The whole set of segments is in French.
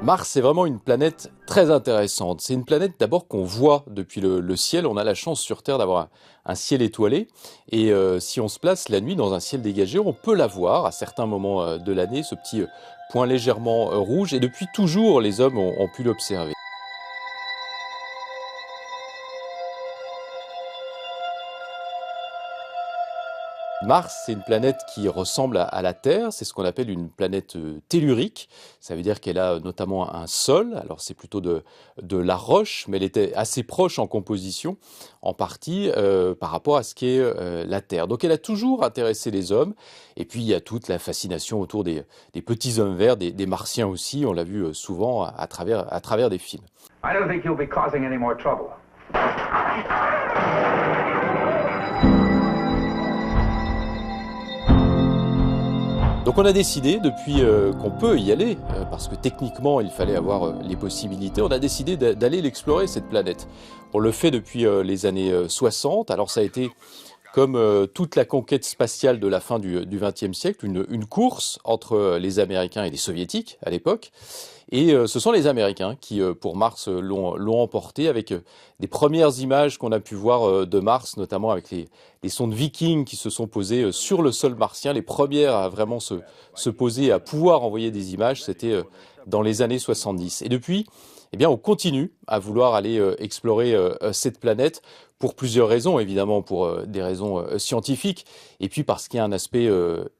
Mars, c'est vraiment une planète très intéressante. C'est une planète d'abord qu'on voit depuis le ciel. On a la chance sur Terre d'avoir un ciel étoilé. Et si on se place la nuit dans un ciel dégagé, on peut la voir à certains moments de l'année, ce petit point légèrement rouge. Et depuis toujours, les hommes ont pu l'observer. Mars, c'est une planète qui ressemble à la Terre, c'est ce qu'on appelle une planète tellurique. Ça veut dire qu'elle a notamment un sol, alors c'est plutôt de la roche, mais elle était assez proche en composition, en partie par rapport à ce qu'est la Terre. Donc elle a toujours intéressé les hommes, et puis il y a toute la fascination autour des petits hommes verts, des martiens aussi, on l'a vu souvent à travers des films. I don't think you'll be causing any more trouble. Donc on a décidé, depuis qu'on peut y aller, parce que techniquement il fallait avoir les possibilités, on a décidé d'aller l'explorer cette planète. On le fait depuis les années 60, alors ça a été comme toute la conquête spatiale de la fin du XXe siècle, une course entre les Américains et les Soviétiques à l'époque. Et ce sont les Américains qui, pour Mars, l'ont emporté avec des premières images qu'on a pu voir de Mars, notamment avec les sondes Viking qui se sont posées sur le sol martien. Les premières à vraiment se poser, à pouvoir envoyer des images, c'était dans les années 70. Et depuis, eh bien, on continue à vouloir aller explorer cette planète pour plusieurs raisons, évidemment pour des raisons scientifiques, et puis parce qu'il y a un aspect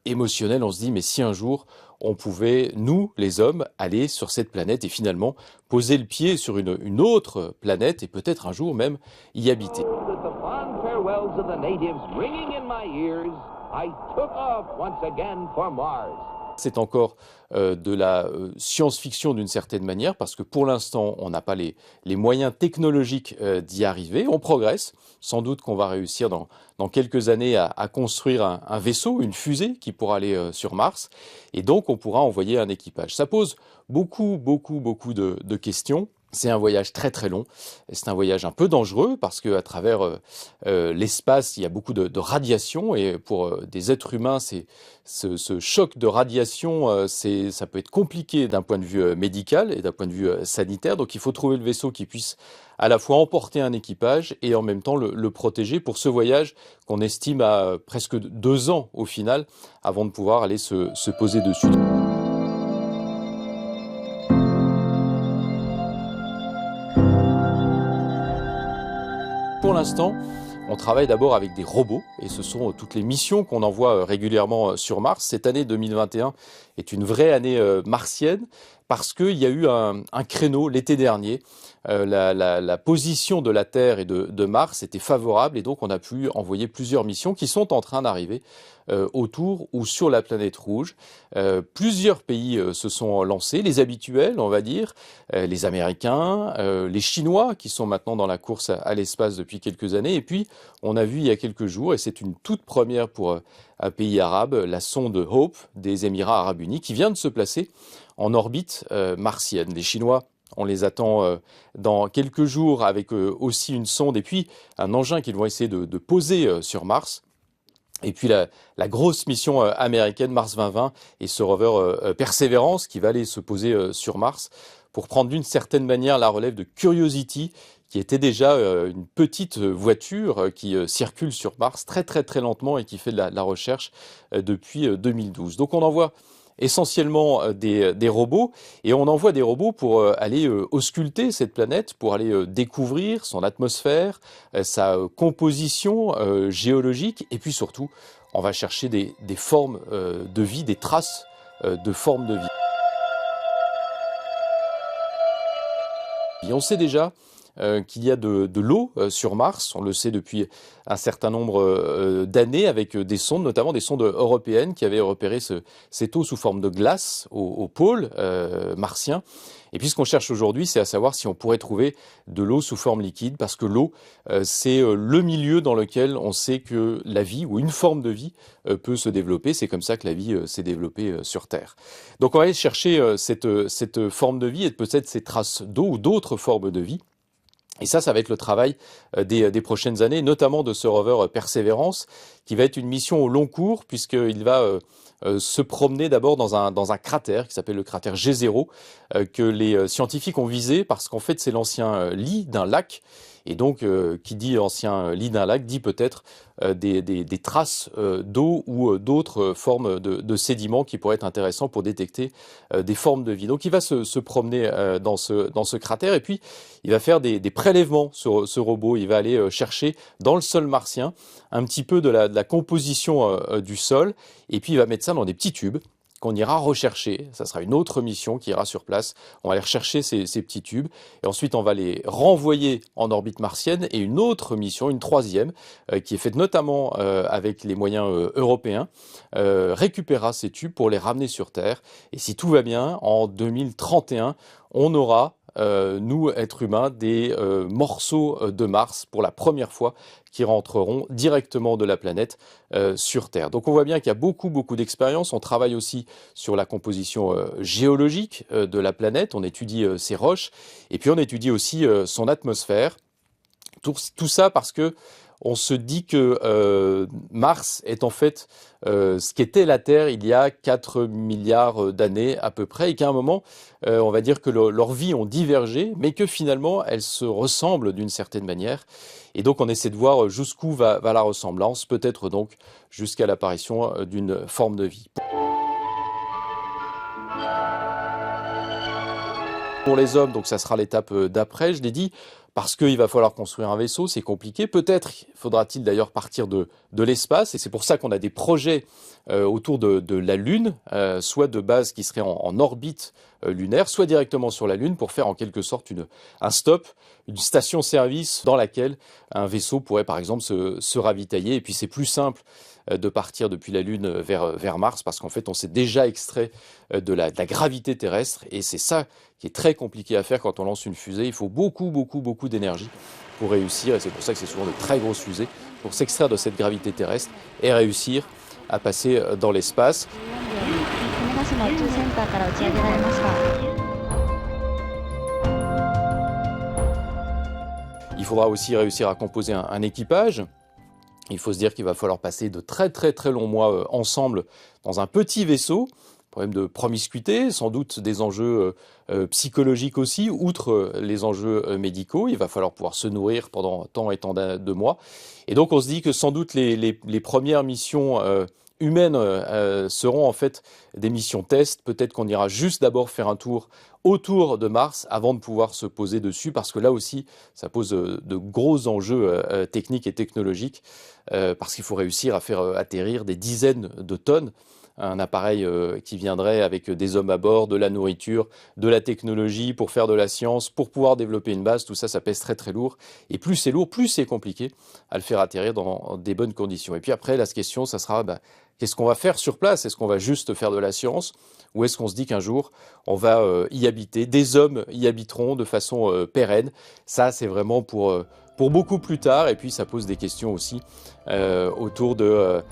émotionnel. On se dit, mais si un jour on pouvait, nous, les hommes, aller sur cette planète et finalement poser le pied sur une autre planète et peut-être un jour même y habiter. C'est encore de la science-fiction d'une certaine manière, parce que pour l'instant, on n'a pas les moyens technologiques d'y arriver. On progresse. Sans doute qu'on va réussir dans quelques années à construire un vaisseau, une fusée qui pourra aller sur Mars. Et donc, on pourra envoyer un équipage. Ça pose beaucoup de questions. C'est un voyage très très long, c'est un voyage un peu dangereux parce qu'à travers l'espace, il y a beaucoup de radiation et pour des êtres humains, ce choc de radiation, ça peut être compliqué d'un point de vue médical et d'un point de vue sanitaire. Donc il faut trouver le vaisseau qui puisse à la fois emporter un équipage et en même temps le protéger pour ce voyage qu'on estime à presque 2 ans au final avant de pouvoir aller se poser dessus. Pour l'instant, on travaille d'abord avec des robots et ce sont toutes les missions qu'on envoie régulièrement sur Mars. Cette année 2021 est une vraie année martienne parce qu'il y a eu un créneau l'été dernier. La position de la Terre et de Mars était favorable et donc on a pu envoyer plusieurs missions qui sont en train d'arriver autour ou sur la planète rouge. Plusieurs pays se sont lancés, les habituels on va dire, les Américains, les Chinois qui sont maintenant dans la course à l'espace depuis quelques années, et puis on a vu il y a quelques jours, et c'est une toute première pour un pays arabe, la sonde Hope des Émirats arabes unis qui vient de se placer en orbite martienne. Les Chinois, on les attend dans quelques jours avec aussi une sonde et puis un engin qu'ils vont essayer de poser sur Mars. Et puis la grosse mission américaine Mars 2020 et ce rover Perseverance qui va aller se poser sur Mars pour prendre d'une certaine manière la relève de Curiosity, qui était déjà une petite voiture qui circule sur Mars très lentement et qui fait de la recherche depuis 2012. Donc on envoie essentiellement des robots, et on envoie des robots pour aller ausculter cette planète, pour aller découvrir son atmosphère, sa composition géologique, et puis surtout, on va chercher des formes de vie, des traces de formes de vie. Et on sait déjà qu'il y a de l'eau sur Mars, on le sait depuis un certain nombre d'années avec des sondes, notamment des sondes européennes qui avaient repéré cette eau sous forme de glace au pôle martien. Et puis ce qu'on cherche aujourd'hui, c'est à savoir si on pourrait trouver de l'eau sous forme liquide, parce que l'eau, c'est le milieu dans lequel on sait que la vie, ou une forme de vie, peut se développer. C'est comme ça que la vie s'est développée sur Terre. Donc on va aller chercher cette forme de vie et peut-être ces traces d'eau ou d'autres formes de vie. Et ça va être le travail des prochaines années, notamment de ce rover Perseverance, qui va être une mission au long cours, puisqu'il va se promener d'abord dans un cratère qui s'appelle le cratère G0, que les scientifiques ont visé, parce qu'en fait c'est l'ancien lit d'un lac. Et donc, qui dit ancien lit d'un lac, dit peut-être des traces d'eau ou d'autres formes de sédiments qui pourraient être intéressants pour détecter des formes de vie. Donc, il va se promener dans ce cratère et puis il va faire des prélèvements, ce robot. Il va aller chercher dans le sol martien un petit peu de la composition du sol et puis il va mettre ça dans des petits tubes qu'on ira rechercher. Ça sera une autre mission qui ira sur place. On va aller rechercher ces petits tubes et ensuite on va les renvoyer en orbite martienne et une autre mission, une troisième, qui est faite notamment avec les moyens européens, récupérera ces tubes pour les ramener sur Terre. Et si tout va bien, en 2031, on aura nous, êtres humains, des morceaux de Mars pour la première fois qui rentreront directement de la planète sur Terre. Donc on voit bien qu'il y a beaucoup d'expériences. On travaille aussi sur la composition géologique de la planète. On étudie ses roches et puis on étudie aussi son atmosphère. Tout ça parce que on se dit que Mars est en fait ce qu'était la Terre il y a 4 milliards d'années à peu près, et qu'à un moment, on va dire que leurs vies ont divergé, mais que finalement, elles se ressemblent d'une certaine manière. Et donc, on essaie de voir jusqu'où va la ressemblance, peut-être donc jusqu'à l'apparition d'une forme de vie. Pour les hommes, donc ça sera l'étape d'après, je l'ai dit, parce qu'il va falloir construire un vaisseau, c'est compliqué. Peut-être faudra-t-il d'ailleurs partir de l'espace, et c'est pour ça qu'on a des projets autour de la Lune, soit de base qui serait en orbite lunaire, soit directement sur la Lune pour faire en quelque sorte un stop, une station-service dans laquelle un vaisseau pourrait par exemple se ravitailler. Et puis c'est plus simple de partir depuis la Lune vers Mars parce qu'en fait on s'est déjà extrait de la gravité terrestre et c'est ça qui est très compliqué à faire quand on lance une fusée. Il faut beaucoup d'énergie pour réussir et c'est pour ça que c'est souvent de très grosses fusées pour s'extraire de cette gravité terrestre et réussir à passer dans l'espace. Il faudra aussi réussir à composer un équipage. Il faut se dire qu'il va falloir passer de très longs mois ensemble dans un petit vaisseau. Problème de promiscuité, sans doute des enjeux psychologiques aussi, outre les enjeux médicaux. Il va falloir pouvoir se nourrir pendant tant et tant de mois. Et donc on se dit que sans doute les premières missions humaines seront en fait des missions test. Peut-être qu'on ira juste d'abord faire un tour autour de Mars avant de pouvoir se poser dessus, parce que là aussi, ça pose de gros enjeux techniques et technologiques, parce qu'il faut réussir à faire atterrir des dizaines de tonnes. Un appareil qui viendrait avec des hommes à bord, de la nourriture, de la technologie pour faire de la science, pour pouvoir développer une base, tout ça, ça pèse très lourd. Et plus c'est lourd, plus c'est compliqué à le faire atterrir dans des bonnes conditions. Et puis après, la question, ça sera qu'est-ce qu'on va faire sur place? Est-ce qu'on va juste faire de la science? Ou est-ce qu'on se dit qu'un jour, on va y habiter? Des hommes y habiteront de façon pérenne. Ça, c'est vraiment pour beaucoup plus tard. Et puis, ça pose des questions aussi autour de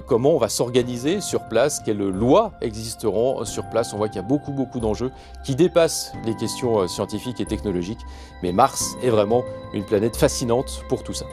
comment on va s'organiser sur place, quelles lois existeront sur place. On voit qu'il y a beaucoup d'enjeux qui dépassent les questions scientifiques et technologiques. Mais Mars est vraiment une planète fascinante pour tout ça.